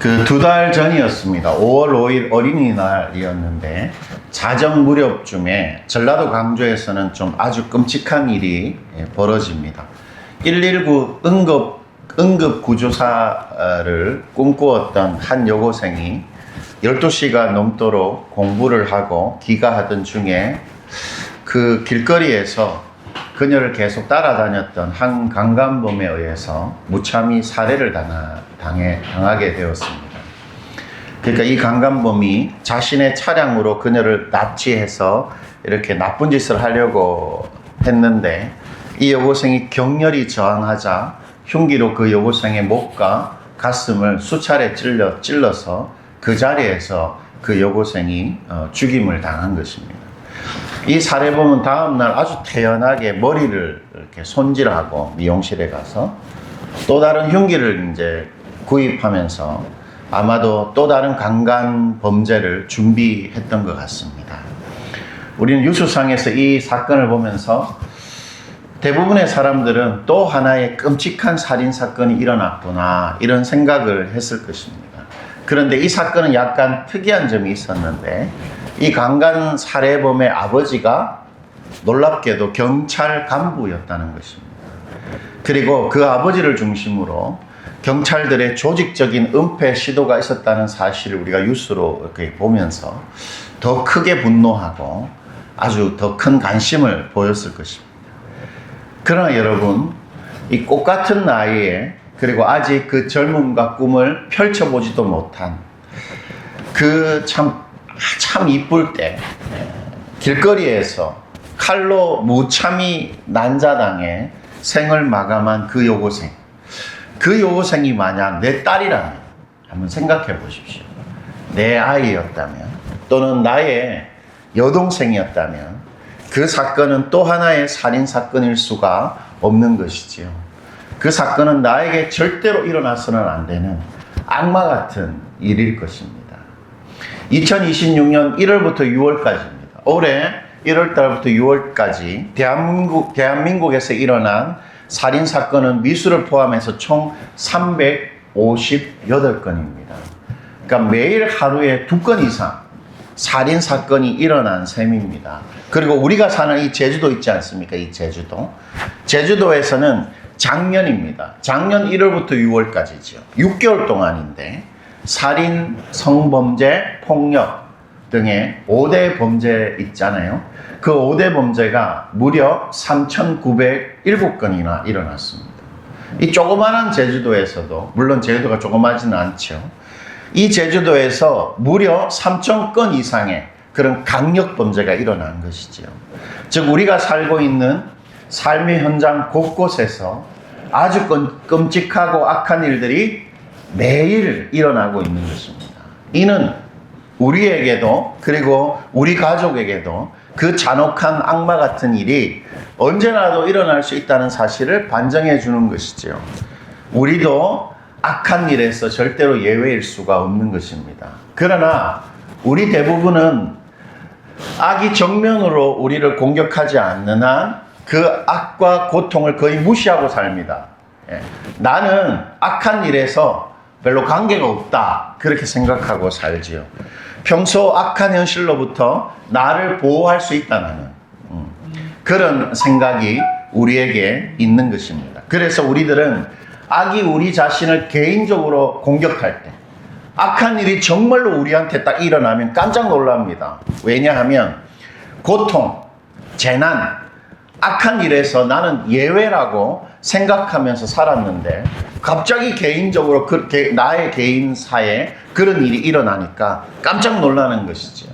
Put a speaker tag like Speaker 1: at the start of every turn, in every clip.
Speaker 1: 그 2달 전이었습니다. 5월 5일 어린이날이었는데 자정 무렵쯤에 전라도 광주에서는 좀 아주 끔찍한 일이 벌어집니다. 119 응급구조사를 꿈꾸었던 한 여고생이 12시가 넘도록 공부를 하고 귀가하던 중에 그 길거리에서 그녀를 계속 따라다녔던 한 강간범에 의해서 무참히 살해를 당하게 되었습니다. 그러니까 이 강간범이 자신의 차량으로 그녀를 납치해서 이렇게 나쁜 짓을 하려고 했는데 이 여고생이 격렬히 저항하자 흉기로 그 여고생의 목과 가슴을 수차례 찔러서 그 자리에서 그 여고생이 죽임을 당한 것입니다. 이 살해범은 다음날 아주 태연하게 머리를 이렇게 손질하고 미용실에 가서 또 다른 흉기를 이제 구입하면서 아마도 또 다른 강간 범죄를 준비했던 것 같습니다. 우리는 뉴스상에서 이 사건을 보면서 대부분의 사람들은 또 하나의 끔찍한 살인사건이 일어났구나 이런 생각을 했을 것입니다. 그런데 이 사건은 약간 특이한 점이 있었는데 이 강간 살해범의 아버지가 놀랍게도 경찰 간부였다는 것입니다. 그리고 그 아버지를 중심으로 경찰들의 조직적인 은폐 시도가 있었다는 사실을 우리가 뉴스로 이렇게 보면서 더 크게 분노하고 아주 더 큰 관심을 보였을 것입니다. 그러나 여러분, 이 꽃 같은 나이에 그리고 아직 그 젊음과 꿈을 펼쳐보지도 못한 그 참 이쁠 때 길거리에서 칼로 무참히 난자당해 생을 마감한 그 여고생이 만약 내 딸이라면 한번 생각해 보십시오. 내 아이였다면 또는 나의 여동생이었다면 그 사건은 또 하나의 살인사건일 수가 없는 것이지요. 그 사건은 나에게 절대로 일어나서는 안 되는 악마 같은 일일 것입니다. 2026년 1월부터 6월까지입니다. 올해 1월달부터 6월까지 대한민국에서 일어난 살인사건은 미수를 포함해서 총 358건입니다. 그러니까 매일 하루에 2건 이상 살인사건이 일어난 셈입니다. 그리고 우리가 사는 이 제주도 있지 않습니까? 이 제주도에서는 작년입니다. 작년 1월부터 6월까지죠. 6개월 동안인데 살인, 성범죄, 폭력 등의 5대 범죄 있잖아요. 그 5대 범죄가 무려 3,907건이나 일어났습니다. 이 조그마한 제주도에서도, 물론 제주도가 조그마지는 않죠. 이 제주도에서 무려 3,000건 이상의 그런 강력 범죄가 일어난 것이지요. 즉 우리가 살고 있는 삶의 현장 곳곳에서 아주 끔찍하고 악한 일들이 매일 일어나고 있는 것입니다. 이는 우리에게도 그리고 우리 가족에게도 그 잔혹한 악마 같은 일이 언제나도 일어날 수 있다는 사실을 반증해 주는 것이죠. 우리도 악한 일에서 절대로 예외일 수가 없는 것입니다. 그러나 우리 대부분은 악이 정면으로 우리를 공격하지 않는 한 그 악과 고통을 거의 무시하고 삽니다. 나는 악한 일에서 별로 관계가 없다 그렇게 생각하고 살지요. 평소 악한 현실로부터 나를 보호할 수 있다는 그런 생각이 우리에게 있는 것입니다. 그래서 우리들은 악이 우리 자신을 개인적으로 공격할 때 악한 일이 정말로 우리한테 딱 일어나면 깜짝 놀랍니다. 왜냐하면 고통, 재난, 악한 일에서 나는 예외라고 생각하면서 살았는데 갑자기 개인적으로 나의 개인사에 그런 일이 일어나니까 깜짝 놀라는 것이죠.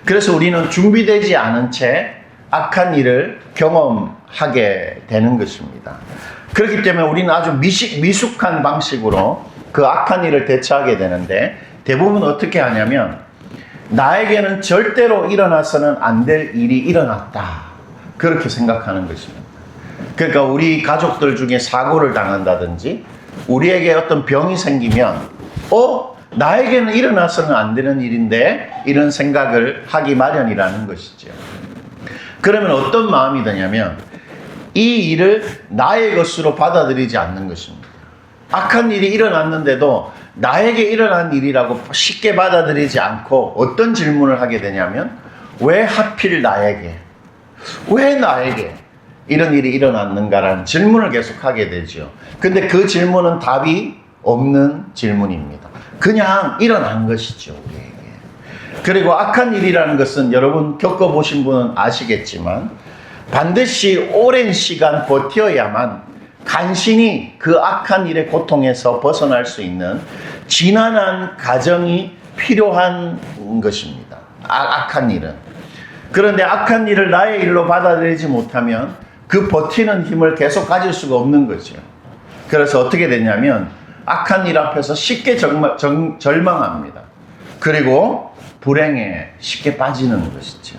Speaker 1: 그래서 우리는 준비되지 않은 채 악한 일을 경험하게 되는 것입니다. 그렇기 때문에 우리는 아주 미숙한 방식으로 그 악한 일을 대처하게 되는데 대부분 어떻게 하냐면 나에게는 절대로 일어나서는 안 될 일이 일어났다 그렇게 생각하는 것입니다. 그러니까 우리 가족들 중에 사고를 당한다든지 우리에게 어떤 병이 생기면 나에게는 일어나서는 안 되는 일인데 이런 생각을 하기 마련이라는 것이죠. 그러면 어떤 마음이 드냐면 이 일을 나의 것으로 받아들이지 않는 것입니다. 악한 일이 일어났는데도 나에게 일어난 일이라고 쉽게 받아들이지 않고 어떤 질문을 하게 되냐면, 왜 하필 나에게? 왜 나에게 이런 일이 일어났는가라는 질문을 계속 하게 되죠. 근데 그 질문은 답이 없는 질문입니다. 그냥 일어난 것이죠, 우리에게. 그리고 악한 일이라는 것은 여러분 겪어보신 분은 아시겠지만 반드시 오랜 시간 버텨야만 간신히 그 악한 일의 고통에서 벗어날 수 있는 지난한 과정이 필요한 것입니다. 악한 일은. 그런데 악한 일을 나의 일로 받아들이지 못하면 그 버티는 힘을 계속 가질 수가 없는 거죠. 그래서 어떻게 되냐면 악한 일 앞에서 쉽게 절망합니다. 그리고 불행에 쉽게 빠지는 것이죠.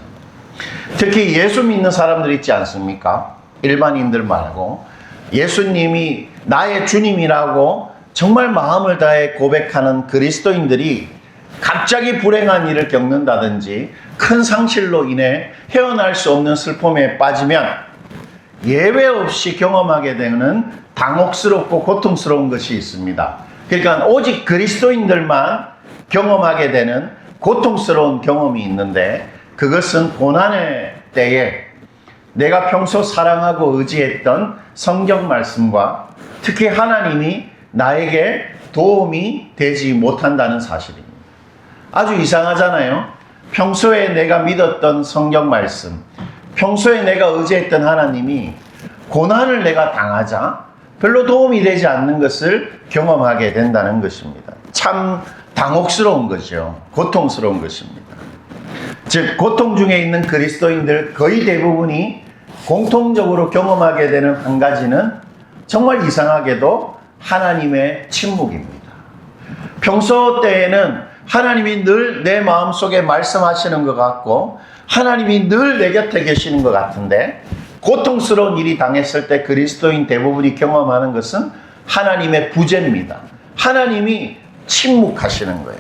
Speaker 1: 특히 예수 믿는 사람들 있지 않습니까? 일반인들 말고 예수님이 나의 주님이라고 정말 마음을 다해 고백하는 그리스도인들이 갑자기 불행한 일을 겪는다든지 큰 상실로 인해 헤어날 수 없는 슬픔에 빠지면 예외 없이 경험하게 되는 당혹스럽고 고통스러운 것이 있습니다. 그러니까 오직 그리스도인들만 경험하게 되는 고통스러운 경험이 있는데, 그것은 고난의 때에 내가 평소 사랑하고 의지했던 성경 말씀과 특히 하나님이 나에게 도움이 되지 못한다는 사실입니다. 아주 이상하잖아요. 평소에 내가 믿었던 성경 말씀, 평소에 내가 의지했던 하나님이 고난을 내가 당하자 별로 도움이 되지 않는 것을 경험하게 된다는 것입니다. 참 당혹스러운 거죠. 고통스러운 것입니다. 즉 고통 중에 있는 그리스도인들 거의 대부분이 공통적으로 경험하게 되는 한 가지는 정말 이상하게도 하나님의 침묵입니다. 평소 때에는 하나님이 늘 내 마음속에 말씀하시는 것 같고 하나님이 늘 내 곁에 계시는 것 같은데, 고통스러운 일이 당했을 때 그리스도인 대부분이 경험하는 것은 하나님의 부재입니다. 하나님이 침묵하시는 거예요.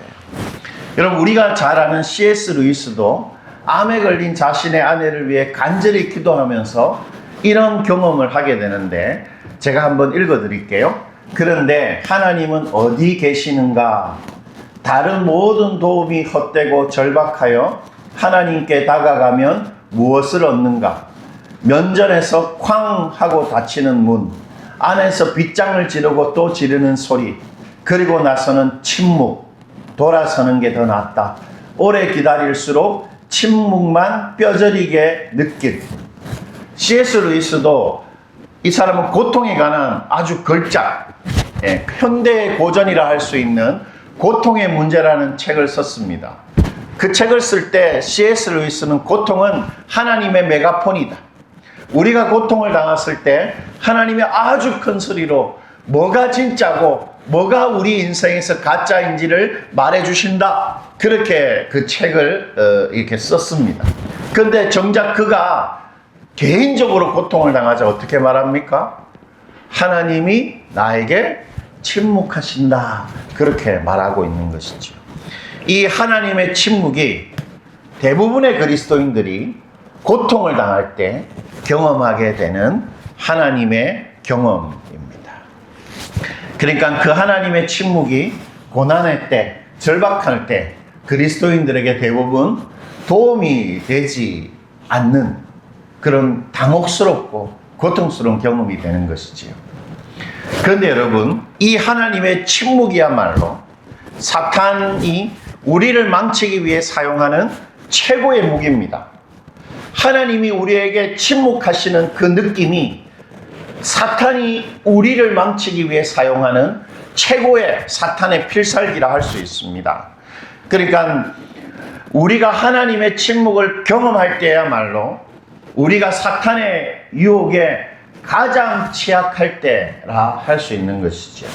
Speaker 1: 여러분, 우리가 잘 아는 C.S. 루이스도 암에 걸린 자신의 아내를 위해 간절히 기도하면서 이런 경험을 하게 되는데, 제가 한번 읽어드릴게요. 그런데 하나님은 어디 계시는가? 다른 모든 도움이 헛되고 절박하여 하나님께 다가가면 무엇을 얻는가? 면전에서 쾅 하고 닫히는 문, 안에서 빗장을 지르고 또 지르는 소리, 그리고 나서는 침묵, 돌아서는 게 더 낫다. 오래 기다릴수록 침묵만 뼈저리게 느낄. C.S. 루이스도 이 사람은 고통에 관한 아주 걸작, 현대의 고전이라 할 수 있는 고통의 문제라는 책을 썼습니다. 그 책을 쓸 때 C.S. 루이스는 고통은 하나님의 메가폰이다. 우리가 고통을 당했을 때 하나님의 아주 큰 소리로 뭐가 진짜고 뭐가 우리 인생에서 가짜인지를 말해주신다. 그렇게 그 책을 이렇게 썼습니다. 그런데 정작 그가 개인적으로 고통을 당하자 어떻게 말합니까? 하나님이 나에게 침묵하신다. 그렇게 말하고 있는 것이죠. 이 하나님의 침묵이 대부분의 그리스도인들이 고통을 당할 때 경험하게 되는 하나님의 경험입니다. 그러니까 그 하나님의 침묵이 고난의 때, 절박할 때 그리스도인들에게 대부분 도움이 되지 않는 그런 당혹스럽고 고통스러운 경험이 되는 것이지요. 그런데 여러분, 이 하나님의 침묵이야말로 사탄이 우리를 망치기 위해 사용하는 최고의 무기입니다. 하나님이 우리에게 침묵하시는 그 느낌이 사탄이 우리를 망치기 위해 사용하는 최고의 사탄의 필살기라 할 수 있습니다. 그러니까 우리가 하나님의 침묵을 경험할 때야말로 우리가 사탄의 유혹에 가장 취약할 때라 할 수 있는 것이죠.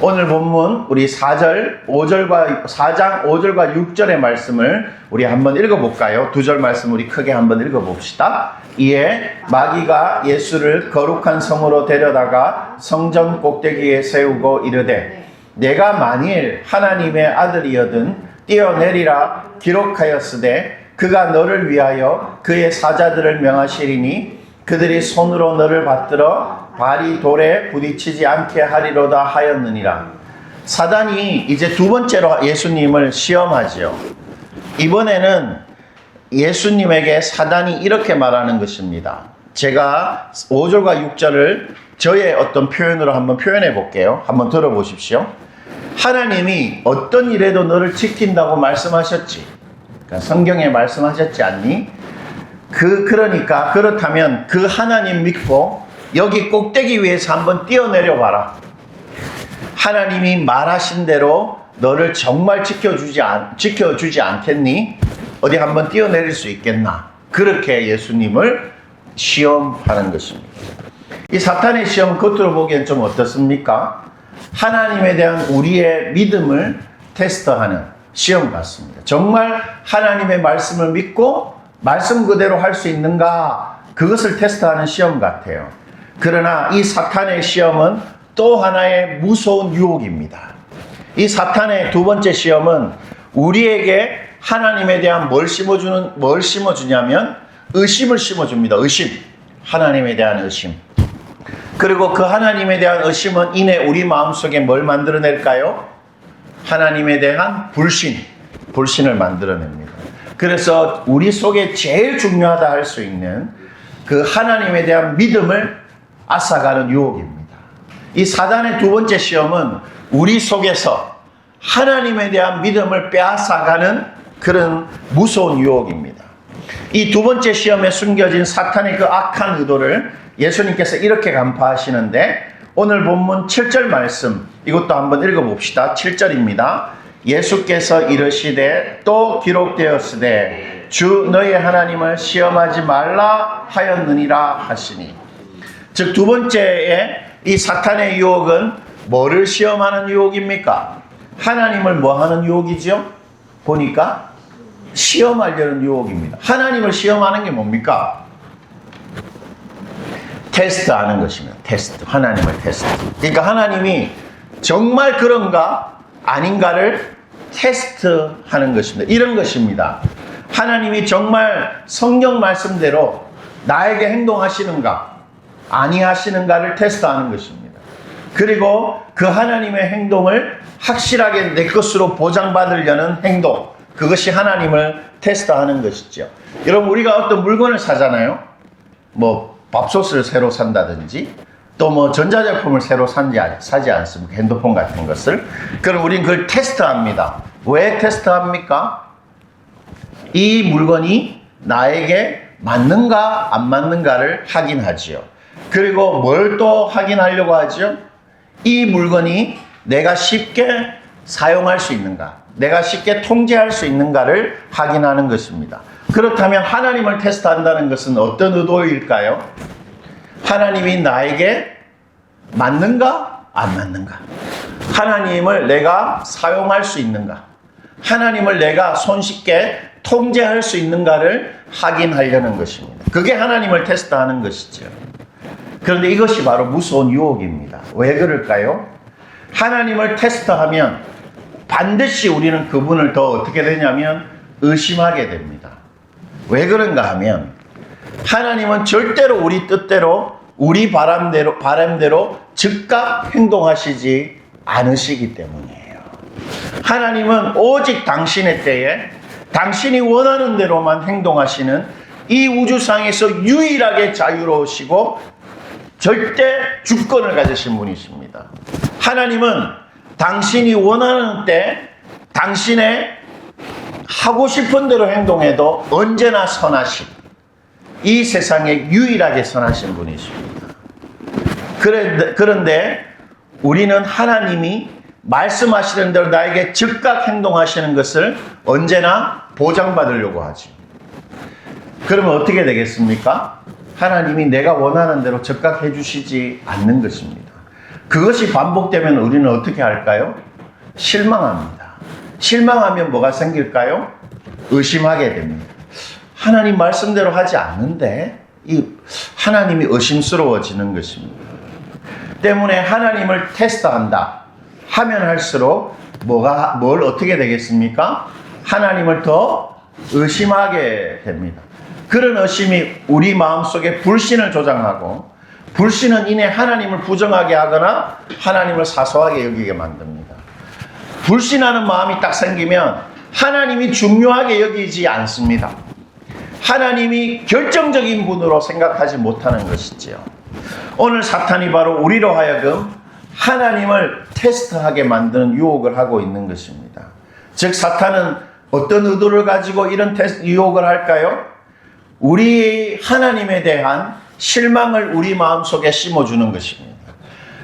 Speaker 1: 오늘 본문 우리 4장 5절과 6절의 말씀을 우리 한번 읽어볼까요? 2절 말씀 우리 크게 한번 읽어봅시다. 이에 마귀가 예수를 거룩한 성으로 데려다가 성전 꼭대기에 세우고 이르되 내가 만일 하나님의 아들이여든 뛰어내리라 기록하였으되 그가 너를 위하여 그의 사자들을 명하시리니 그들이 손으로 너를 받들어 발이 돌에 부딪히지 않게 하리로다 하였느니라. 사단이 이제 두 번째로 예수님을 시험하지요. 이번에는 예수님에게 사단이 이렇게 말하는 것입니다. 제가 5절과 6절을 저의 어떤 표현으로 한번 표현해 볼게요. 한번 들어보십시오. 하나님이 어떤 일에도 너를 지킨다고 말씀하셨지. 그러니까 성경에 말씀하셨지 않니? 그러니까 그렇다면 그 하나님 믿고 여기 꼭대기 위에서 한번 뛰어내려 봐라. 하나님이 말하신 대로 너를 정말 지켜주지 않겠니? 어디 한번 뛰어내릴 수 있겠나? 그렇게 예수님을 시험하는 것입니다. 이 사탄의 시험 겉으로 보기엔 좀 어떻습니까? 하나님에 대한 우리의 믿음을 테스트하는 시험 같습니다. 정말 하나님의 말씀을 믿고 말씀 그대로 할 수 있는가? 그것을 테스트하는 시험 같아요. 그러나 이 사탄의 시험은 또 하나의 무서운 유혹입니다. 이 사탄의 두 번째 시험은 우리에게 하나님에 대한 뭘 심어주냐면 의심을 심어줍니다. 의심. 하나님에 대한 의심. 그리고 그 하나님에 대한 의심은 이내 우리 마음속에 뭘 만들어낼까요? 하나님에 대한 불신을 만들어냅니다. 그래서 우리 속에 제일 중요하다 할 수 있는 그 하나님에 대한 믿음을 앗아가는 유혹입니다. 이 사단의 두 번째 시험은 우리 속에서 하나님에 대한 믿음을 빼앗아가는 그런 무서운 유혹입니다. 이 두 번째 시험에 숨겨진 사탄의 그 악한 의도를 예수님께서 이렇게 간파하시는데 오늘 본문 7절 말씀 이것도 한번 읽어봅시다. 7절입니다. 예수께서 이르시되 또 기록되었으되 주 너의 하나님을 시험하지 말라 하였느니라 하시니. 즉 두 번째에 이 사탄의 유혹은 뭐를 시험하는 유혹입니까? 하나님을 뭐 하는 유혹이죠? 보니까 시험하려는 유혹입니다. 하나님을 시험하는 게 뭡니까? 테스트하는 것입니다. 테스트. 하나님을 테스트. 그러니까 하나님이 정말 그런가 아닌가를 테스트하는 것입니다. 이런 것입니다. 하나님이 정말 성경 말씀대로 나에게 행동하시는가 아니하시는가를 테스트하는 것입니다. 그리고 그 하나님의 행동을 확실하게 내 것으로 보장받으려는 행동, 그것이 하나님을 테스트하는 것이죠. 여러분, 우리가 어떤 물건을 사잖아요. 뭐 밥솥을 새로 산다든지 또 뭐 전자제품을 새로 사지 않습니까? 핸드폰 같은 것을. 그럼 우리는 그걸 테스트합니다. 왜 테스트합니까? 이 물건이 나에게 맞는가 안 맞는가를 확인하지요. 그리고 뭘 또 확인하려고 하죠? 이 물건이 내가 쉽게 사용할 수 있는가, 내가 쉽게 통제할 수 있는가를 확인하는 것입니다. 그렇다면 하나님을 테스트한다는 것은 어떤 의도일까요? 하나님이 나에게 맞는가 안 맞는가, 하나님을 내가 사용할 수 있는가, 하나님을 내가 손쉽게 통제할 수 있는가를 확인하려는 것입니다. 그게 하나님을 테스트하는 것이죠. 그런데 이것이 바로 무서운 유혹입니다. 왜 그럴까요? 하나님을 테스트하면 반드시 우리는 그분을 더 어떻게 되냐면 의심하게 됩니다. 왜 그런가 하면 하나님은 절대로 우리 뜻대로 우리 바람대로 즉각 행동하시지 않으시기 때문이에요. 하나님은 오직 당신의 때에 당신이 원하는 대로만 행동하시는 이 우주상에서 유일하게 자유로우시고 절대 주권을 가지신 분이십니다. 하나님은 당신이 원하는 때 당신의 하고 싶은 대로 행동해도 언제나 선하신, 이 세상에 유일하게 선하신 분이십니다. 그런데 우리는 하나님이 말씀하시는 대로 나에게 즉각 행동하시는 것을 언제나 보장받으려고 하지. 그러면 어떻게 되겠습니까? 하나님이 내가 원하는 대로 즉각 해주시지 않는 것입니다. 그것이 반복되면 우리는 어떻게 할까요? 실망합니다. 실망하면 뭐가 생길까요? 의심하게 됩니다. 하나님 말씀대로 하지 않는데 이 하나님이 의심스러워지는 것입니다. 때문에 하나님을 테스트한다 하면 할수록 뭘 어떻게 되겠습니까? 하나님을 더 의심하게 됩니다. 그런 의심이 우리 마음속에 불신을 조장하고, 불신은 이내 하나님을 부정하게 하거나 하나님을 사소하게 여기게 만듭니다. 불신하는 마음이 딱 생기면 하나님이 중요하게 여기지 않습니다. 하나님이 결정적인 분으로 생각하지 못하는 것이지요. 오늘 사탄이 바로 우리로 하여금 하나님을 테스트하게 만드는 유혹을 하고 있는 것입니다. 즉 사탄은 어떤 의도를 가지고 이런 유혹을 할까요? 우리 하나님에 대한 실망을 우리 마음속에 심어주는 것입니다.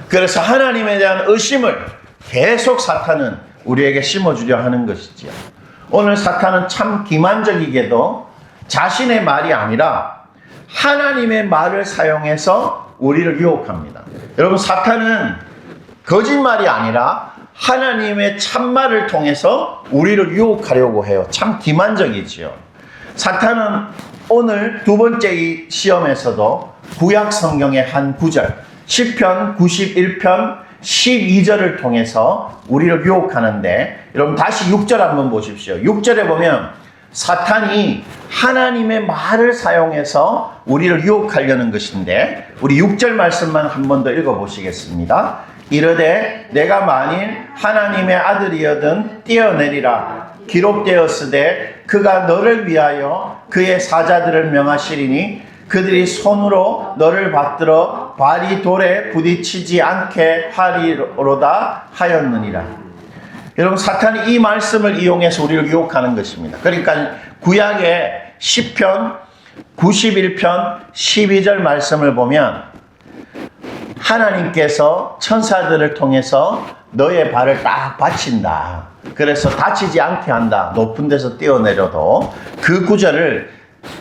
Speaker 1: 그래서 하나님에 대한 의심을 계속 사탄은 우리에게 심어주려 하는 것이지요. 오늘 사탄은 참 기만적이게도 자신의 말이 아니라 하나님의 말을 사용해서 우리를 유혹합니다. 여러분, 사탄은 거짓말이 아니라 하나님의 참말을 통해서 우리를 유혹하려고 해요. 참 기만적이지요. 사탄은 오늘 두 번째 이 시험에서도 구약 성경의 한 구절, 시편 91편 12절을 통해서 우리를 유혹하는데, 여러분 다시 6절 한번 보십시오. 6절에 보면 사탄이 하나님의 말을 사용해서 우리를 유혹하려는 것인데, 우리 6절 말씀만 한 번 더 읽어보시겠습니다. 이르되 내가 만일 하나님의 아들이여든 뛰어내리라. 기록되었으되 그가 너를 위하여 그의 사자들을 명하시리니 그들이 손으로 너를 받들어 발이 돌에 부딪히지 않게 하리로다 하였느니라. 여러분, 사탄이 이 말씀을 이용해서 우리를 유혹하는 것입니다. 그러니까 구약의 시편 91편 12절 말씀을 보면 하나님께서 천사들을 통해서 너의 발을 딱 받친다. 그래서 다치지 않게 한다. 높은 데서 뛰어내려도. 그 구절을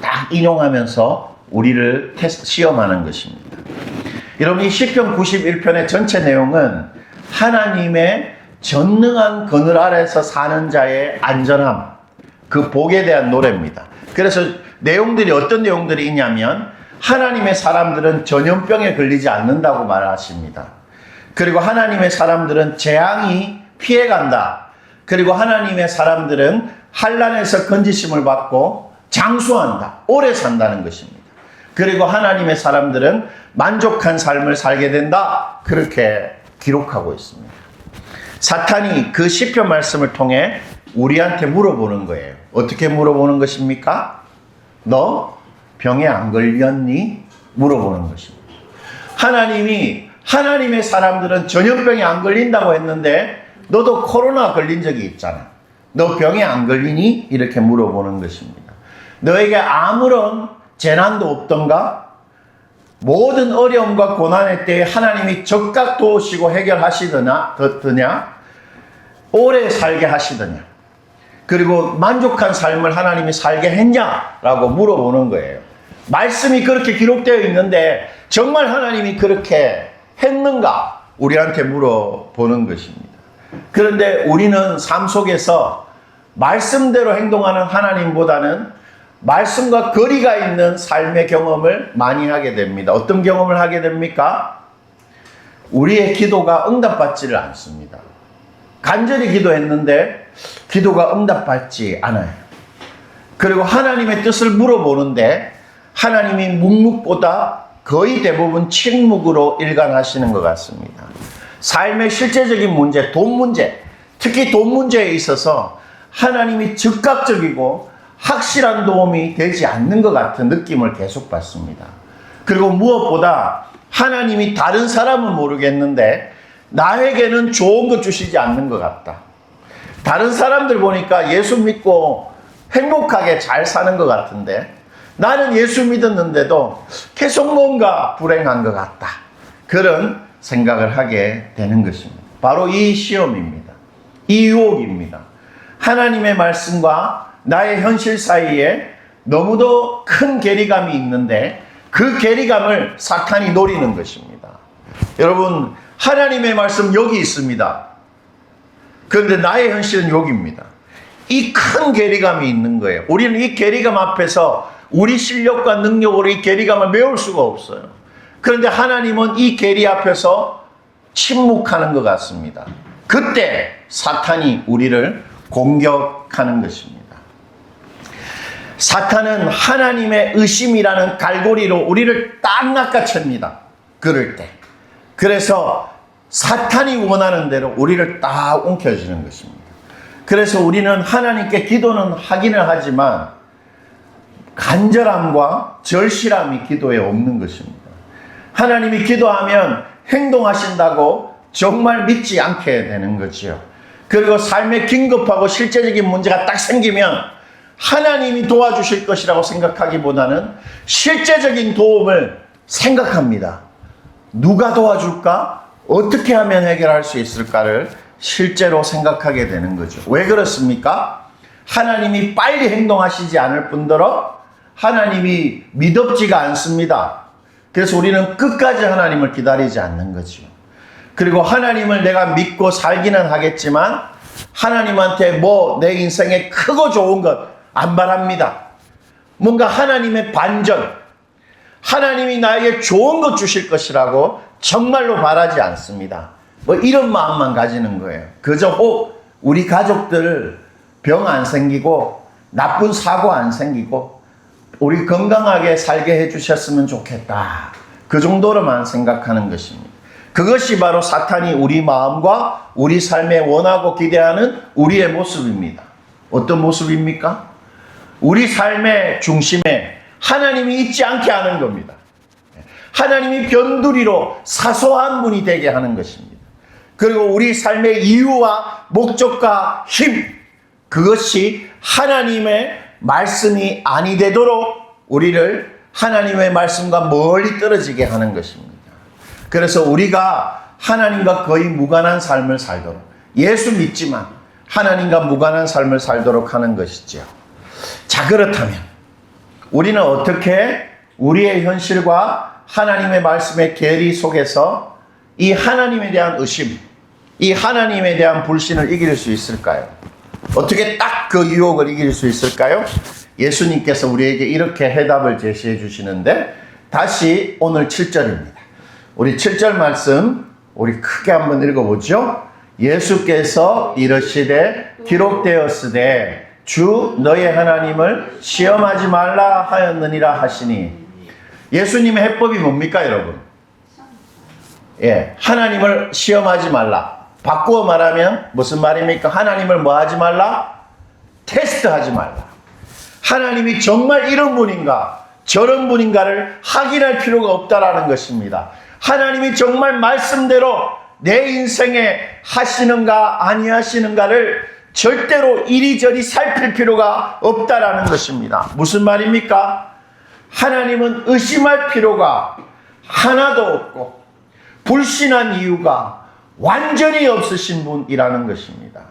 Speaker 1: 딱 인용하면서 우리를 시험하는 것입니다. 여러분, 이 시편 91편의 전체 내용은 하나님의 전능한 그늘 아래서 사는 자의 안전함, 그 복에 대한 노래입니다. 그래서 내용들이 어떤 내용들이 있냐면, 하나님의 사람들은 전염병에 걸리지 않는다고 말하십니다. 그리고 하나님의 사람들은 재앙이 피해간다. 그리고 하나님의 사람들은 환난에서 건지심을 받고 장수한다. 오래 산다는 것입니다. 그리고 하나님의 사람들은 만족한 삶을 살게 된다. 그렇게 기록하고 있습니다. 사탄이 그 시편 말씀을 통해 우리한테 물어보는 거예요. 어떻게 물어보는 것입니까? 너 병에 안 걸렸니? 물어보는 것입니다. 하나님이 하나님의 사람들은 전염병에 안 걸린다고 했는데 너도 코로나 걸린 적이 있잖아. 너 병에 안 걸리니? 이렇게 물어보는 것입니다. 너에게 아무런 재난도 없던가? 모든 어려움과 고난의 때에 하나님이 적각 도우시고 해결하시더냐? 오래 살게 하시더냐? 그리고 만족한 삶을 하나님이 살게 했냐? 라고 물어보는 거예요. 말씀이 그렇게 기록되어 있는데 정말 하나님이 그렇게 했는가? 우리한테 물어보는 것입니다. 그런데 우리는 삶 속에서 말씀대로 행동하는 하나님보다는 말씀과 거리가 있는 삶의 경험을 많이 하게 됩니다. 어떤 경험을 하게 됩니까? 우리의 기도가 응답받지를 않습니다. 간절히 기도했는데 기도가 응답받지 않아요. 그리고 하나님의 뜻을 물어보는데 하나님이 묵묵보다 거의 대부분 침묵으로 일관하시는 것 같습니다. 삶의 실제적인 문제, 돈 문제, 특히 돈 문제에 있어서 하나님이 즉각적이고 확실한 도움이 되지 않는 것 같은 느낌을 계속 받습니다. 그리고 무엇보다 하나님이 다른 사람은 모르겠는데 나에게는 좋은 거 주시지 않는 것 같다. 다른 사람들 보니까 예수 믿고 행복하게 잘 사는 것 같은데 나는 예수 믿었는데도 계속 뭔가 불행한 것 같다. 그런 생각을 하게 되는 것입니다. 바로 이 시험입니다. 이 유혹입니다. 하나님의 말씀과 나의 현실 사이에 너무도 큰 괴리감이 있는데 그 괴리감을 사탄이 노리는 것입니다. 여러분, 하나님의 말씀 여기 있습니다. 그런데 나의 현실은 여기입니다. 이 큰 괴리감이 있는 거예요. 우리는 이 괴리감 앞에서 우리 실력과 능력으로 이 괴리감을 메울 수가 없어요. 그런데 하나님은 이 괴리 앞에서 침묵하는 것 같습니다. 그때 사탄이 우리를 공격하는 것입니다. 사탄은 하나님의 의심이라는 갈고리로 우리를 딱 낚아챕니다. 그럴 때. 그래서 사탄이 원하는 대로 우리를 딱 옮겨주는 것입니다. 그래서 우리는 하나님께 기도는 하기는 하지만 간절함과 절실함이 기도에 없는 것입니다. 하나님이 기도하면 행동하신다고 정말 믿지 않게 되는 거지요. 그리고 삶에 긴급하고 실제적인 문제가 딱 생기면 하나님이 도와주실 것이라고 생각하기보다는 실제적인 도움을 생각합니다. 누가 도와줄까? 어떻게 하면 해결할 수 있을까를 실제로 생각하게 되는 거죠. 왜 그렇습니까? 하나님이 빨리 행동하시지 않을 뿐더러 하나님이 미덥지가 않습니다. 그래서 우리는 끝까지 하나님을 기다리지 않는 거죠. 그리고 하나님을 내가 믿고 살기는 하겠지만 하나님한테 뭐 내 인생에 크고 좋은 것 안 바랍니다. 뭔가 하나님의 반전, 하나님이 나에게 좋은 것 주실 것이라고 정말로 바라지 않습니다. 뭐 이런 마음만 가지는 거예요. 그저 우리 가족들 병 안 생기고 나쁜 사고 안 생기고 우리 건강하게 살게 해주셨으면 좋겠다. 그 정도로만 생각하는 것입니다. 그것이 바로 사탄이 우리 마음과 우리 삶에 원하고 기대하는 우리의 모습입니다. 어떤 모습입니까? 우리 삶의 중심에 하나님이 있지 않게 하는 겁니다. 하나님이 변두리로 사소한 분이 되게 하는 것입니다. 그리고 우리 삶의 이유와 목적과 힘, 그것이 하나님의 말씀이 아니 되도록 우리를 하나님의 말씀과 멀리 떨어지게 하는 것입니다. 그래서 우리가 하나님과 거의 무관한 삶을 살도록, 예수 믿지만 하나님과 무관한 삶을 살도록 하는 것이죠. 자, 그렇다면 우리는 어떻게 우리의 현실과 하나님의 말씀의 괴리 속에서 이 하나님에 대한 의심, 이 하나님에 대한 불신을 이길 수 있을까요? 어떻게 딱 그 유혹을 이길 수 있을까요? 예수님께서 우리에게 이렇게 해답을 제시해 주시는데, 다시 오늘 7절입니다. 우리 7절 말씀 우리 크게 한번 읽어보죠. 예수께서 이르시되 기록되었으되 주 너의 하나님을 시험하지 말라 하였느니라 하시니, 예수님의 해법이 뭡니까 여러분? 하나님을 시험하지 말라. 바꾸어 말하면 무슨 말입니까? 하나님을 뭐 하지 말라? 테스트하지 말라. 하나님이 정말 이런 분인가 저런 분인가를 확인할 필요가 없다라는 것입니다. 하나님이 정말 말씀대로 내 인생에 하시는가 아니하시는가를 절대로 이리저리 살필 필요가 없다라는 것입니다. 무슨 말입니까? 하나님은 의심할 필요가 하나도 없고 불신한 이유가 완전히 없으신 분이라는 것입니다.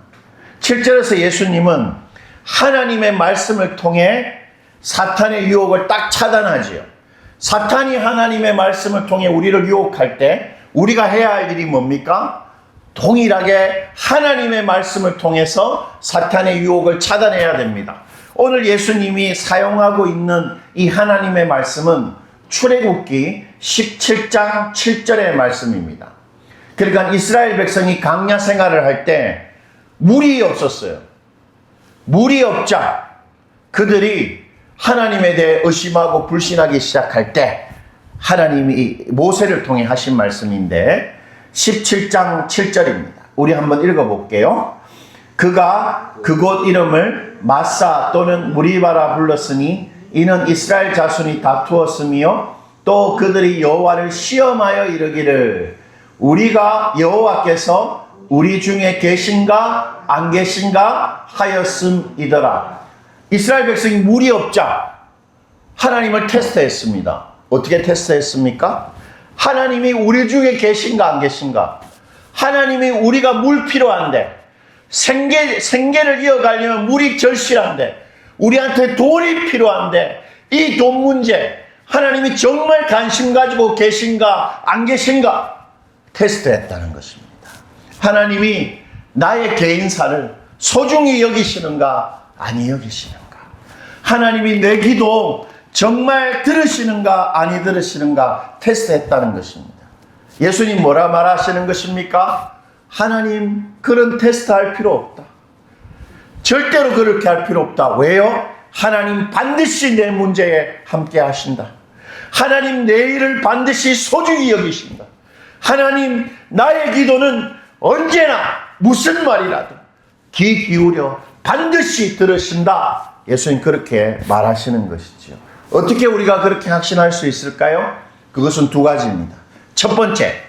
Speaker 1: 7절에서 예수님은 하나님의 말씀을 통해 사탄의 유혹을 딱 차단하지요. 사탄이 하나님의 말씀을 통해 우리를 유혹할 때 우리가 해야 할 일이 뭡니까? 동일하게 하나님의 말씀을 통해서 사탄의 유혹을 차단해야 됩니다. 오늘 예수님이 사용하고 있는 이 하나님의 말씀은 출애굽기 17장 7절의 말씀입니다. 그러니까 이스라엘 백성이 광야 생활을 할 때 물이 없었어요. 물이 없자 그들이 하나님에 대해 의심하고 불신하기 시작할 때 하나님이 모세를 통해 하신 말씀인데 17장 7절입니다. 우리 한번 읽어볼게요. 그가 그곳 이름을 마사 또는 무리바라 불렀으니 이는 이스라엘 자손이 다투었으며 또 그들이 여호와를 시험하여 이르기를 우리가 여호와께서 우리 중에 계신가 안 계신가 하였음이더라. 이스라엘 백성이 물이 없자 하나님을 테스트했습니다. 어떻게 테스트했습니까? 하나님이 우리 중에 계신가 안 계신가? 하나님이 우리가 물 필요한데 생계를 이어가려면 물이 절실한데 우리한테 돈이 필요한데 이 돈 문제 하나님이 정말 관심 가지고 계신가 안 계신가 테스트했다는 것입니다. 하나님이 나의 개인사를 소중히 여기시는가 아니 여기시는가, 하나님이 내 기도 정말 들으시는가 아니 들으시는가 테스트했다는 것입니다. 예수님 뭐라 말하시는 것입니까? 하나님 그런 테스트 할 필요 없다. 절대로 그렇게 할 필요 없다. 왜요? 하나님 반드시 내 문제에 함께 하신다. 하나님 내 일을 반드시 소중히 여기신다. 하나님 나의 기도는 언제나 무슨 말이라도 귀 기울여 반드시 들으신다. 예수님 그렇게 말하시는 것이죠. 어떻게 우리가 그렇게 확신할 수 있을까요? 그것은 두 가지입니다. 첫 번째,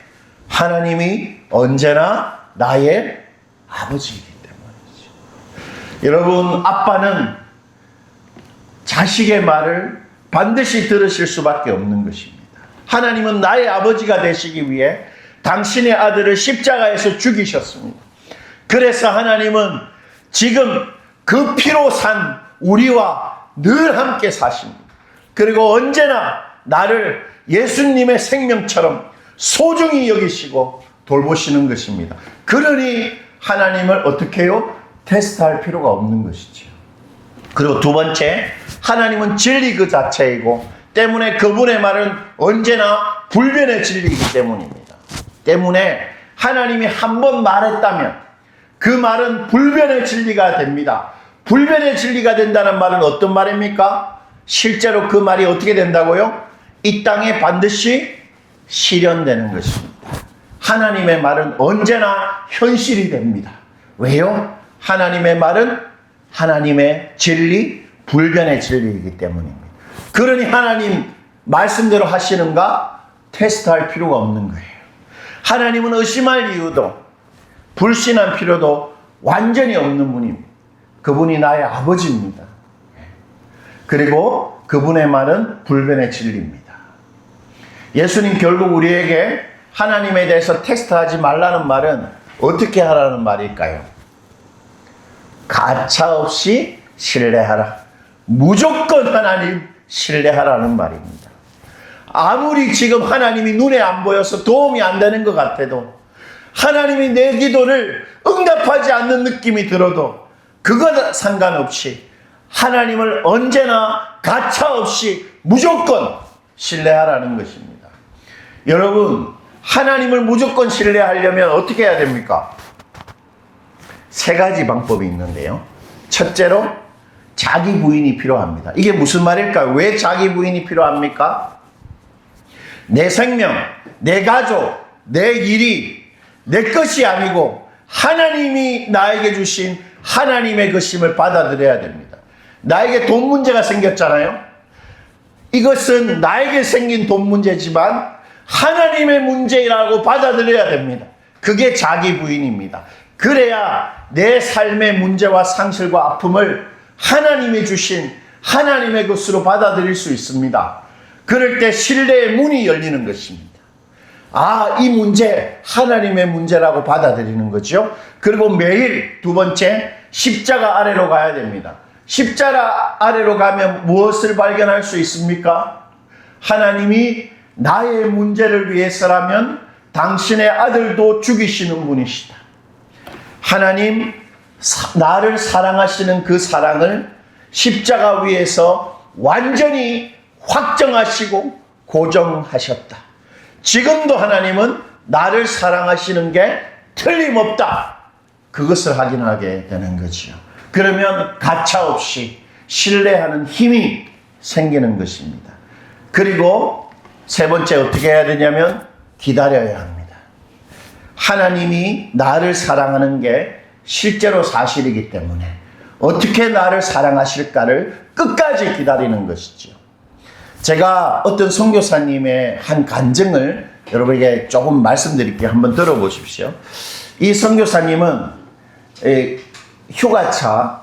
Speaker 1: 하나님이 언제나 나의 아버지이기 때문이죠. 여러분, 아빠는 자식의 말을 반드시 들으실 수밖에 없는 것입니다. 하나님은 나의 아버지가 되시기 위해 당신의 아들을 십자가에서 죽이셨습니다. 그래서 하나님은 지금 그 피로 산 우리와 늘 함께 사십니다. 그리고 언제나 나를 예수님의 생명처럼 소중히 여기시고 돌보시는 것입니다. 그러니 하나님을 어떻게 해요? 테스트할 필요가 없는 것이죠. 그리고 두 번째, 하나님은 진리 그 자체이고 때문에 그분의 말은 언제나 불변의 진리이기 때문입니다. 때문에 하나님이 한 번 말했다면 그 말은 불변의 진리가 됩니다. 불변의 진리가 된다는 말은 어떤 말입니까? 실제로 그 말이 어떻게 된다고요? 이 땅에 반드시 실현되는 것입니다. 하나님의 말은 언제나 현실이 됩니다. 왜요? 하나님의 말은 하나님의 진리, 불변의 진리이기 때문입니다. 그러니 하나님 말씀대로 하시는가? 테스트할 필요가 없는 거예요. 하나님은 의심할 이유도 불신할 필요도 완전히 없는 분입니다. 그분이 나의 아버지입니다. 그리고 그분의 말은 불변의 진리입니다. 예수님 결국 우리에게 하나님에 대해서 테스트하지 말라는 말은 어떻게 하라는 말일까요? 가차없이 신뢰하라. 무조건 하나님 신뢰하라는 말입니다. 아무리 지금 하나님이 눈에 안 보여서 도움이 안 되는 것 같아도, 하나님이 내 기도를 응답하지 않는 느낌이 들어도 그것 상관없이 하나님을 언제나 가차없이 무조건 신뢰하라는 것입니다. 여러분, 하나님을 무조건 신뢰하려면 어떻게 해야 됩니까? 세 가지 방법이 있는데요. 첫째로 자기 부인이 필요합니다. 이게 무슨 말일까요? 왜 자기 부인이 필요합니까? 내 생명, 내 가족, 내 일이 내 것이 아니고 하나님이 나에게 주신 하나님의 것임을 받아들여야 됩니다. 나에게 돈 문제가 생겼잖아요. 이것은 나에게 생긴 돈 문제지만 하나님의 문제라고 받아들여야 됩니다. 그게 자기 부인입니다. 그래야 내 삶의 문제와 상실과 아픔을 하나님이 주신 하나님의 것으로 받아들일 수 있습니다. 그럴 때 신뢰의 문이 열리는 것입니다. 아, 이 문제 하나님의 문제라고 받아들이는 거죠. 그리고 매일 두 번째, 십자가 아래로 가야 됩니다. 십자가 아래로 가면 무엇을 발견할 수 있습니까? 하나님이 나의 문제를 위해서라면 당신의 아들도 죽이시는 분이시다. 하나님, 나를 사랑하시는 그 사랑을 십자가 위에서 완전히 확정하시고 고정하셨다. 지금도 하나님은 나를 사랑하시는 게 틀림없다. 그것을 확인하게 되는 거죠. 그러면 가차없이 신뢰하는 힘이 생기는 것입니다. 그리고 세 번째 어떻게 해야 되냐면 기다려야 합니다. 하나님이 나를 사랑하는 게 실제로 사실이기 때문에 어떻게 나를 사랑하실까를 끝까지 기다리는 것이죠. 제가 어떤 선교사님의 한 간증을 여러분에게 조금 말씀드릴게요. 한번 들어보십시오. 이 선교사님은 휴가차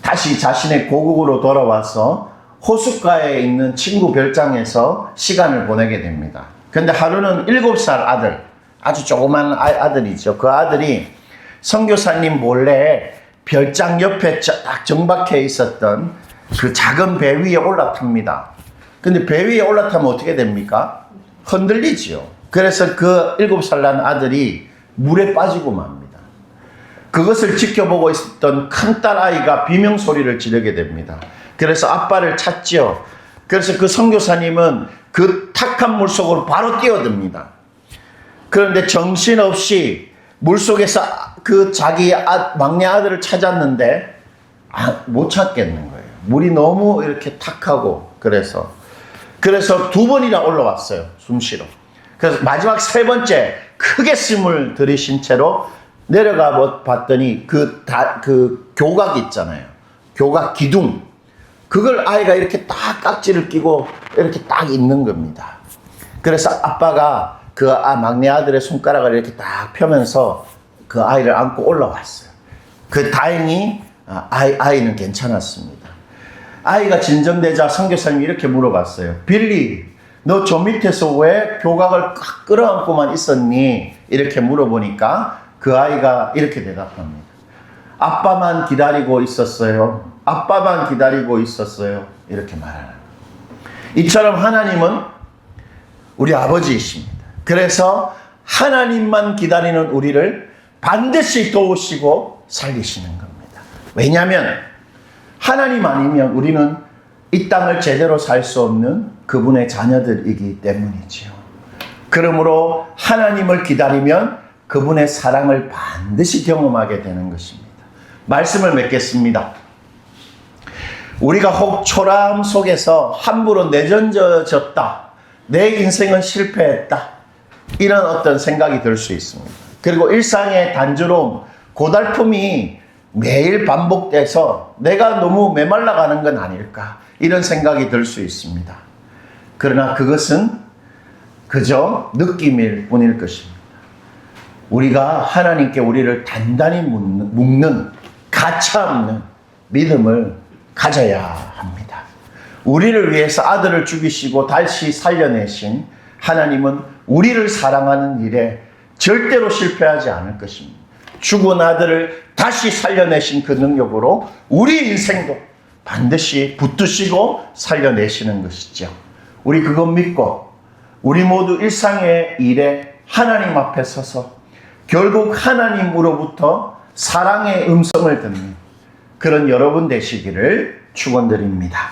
Speaker 1: 다시 자신의 고국으로 돌아와서 호숫가에 있는 친구 별장에서 시간을 보내게 됩니다. 그런데 하루는 7살 아들, 아주 조그만 아들이죠. 그 아들이 선교사님 몰래 별장 옆에 딱 정박해 있었던 그 작은 배 위에 올라탑니다. 근데 배 위에 올라타면 어떻게 됩니까? 흔들리지요. 그래서 그 7살 난 아들이 물에 빠지고 맙니다. 그것을 지켜보고 있었던 큰딸 아이가 비명소리를 지르게 됩니다. 그래서 아빠를 찾죠. 그래서 그 선교사님은 그 탁한 물속으로 바로 뛰어듭니다. 그런데 정신없이 물속에서 그 자기 막내 아들을 찾았는데 못 찾겠는 거예요. 물이 너무 이렇게 탁하고 그래서 두 번이나 올라왔어요. 숨쉬러. 그래서 마지막 세 번째 크게 숨을 들이신 채로 내려가 봤더니 그 교각 있잖아요. 교각 기둥. 그걸 아이가 이렇게 딱 깍지를 끼고 이렇게 딱 있는 겁니다. 그래서 아빠가 그 막내 아들의 손가락을 이렇게 딱 펴면서 그 아이를 안고 올라왔어요. 다행히 아이는 괜찮았습니다. 아이가 진정되자 선교사님이 이렇게 물어봤어요. 빌리, 너 저 밑에서 왜 교각을 꽉 끌어안고만 있었니? 이렇게 물어보니까 그 아이가 이렇게 대답합니다. 아빠만 기다리고 있었어요. 아빠만 기다리고 있었어요. 이렇게 말하는 거예요. 이처럼 하나님은 우리 아버지이십니다. 그래서 하나님만 기다리는 우리를 반드시 도우시고 살리시는 겁니다. 왜냐하면 하나님 아니면 우리는 이 땅을 제대로 살 수 없는 그분의 자녀들이기 때문이지요. 그러므로 하나님을 기다리면 그분의 사랑을 반드시 경험하게 되는 것입니다. 말씀을 맺겠습니다. 우리가 혹 초라함 속에서 함부로 내던져졌다. 내 인생은 실패했다. 이런 어떤 생각이 들 수 있습니다. 그리고 일상의 단조로움, 고달픔이 매일 반복돼서 내가 너무 메말라가는 건 아닐까. 이런 생각이 들 수 있습니다. 그러나 그것은 그저 느낌일 뿐일 것입니다. 우리가 하나님께 우리를 단단히 묶는 가차없는 믿음을 가져야 합니다. 우리를 위해서 아들을 죽이시고 다시 살려내신 하나님은 우리를 사랑하는 일에 절대로 실패하지 않을 것입니다. 죽은 아들을 다시 살려내신 그 능력으로 우리 인생도 반드시 붙드시고 살려내시는 것이죠. 우리 그것 믿고 우리 모두 일상의 일에 하나님 앞에 서서 결국 하나님으로부터 사랑의 음성을 듣는 그런 여러분 되시기를 축원드립니다.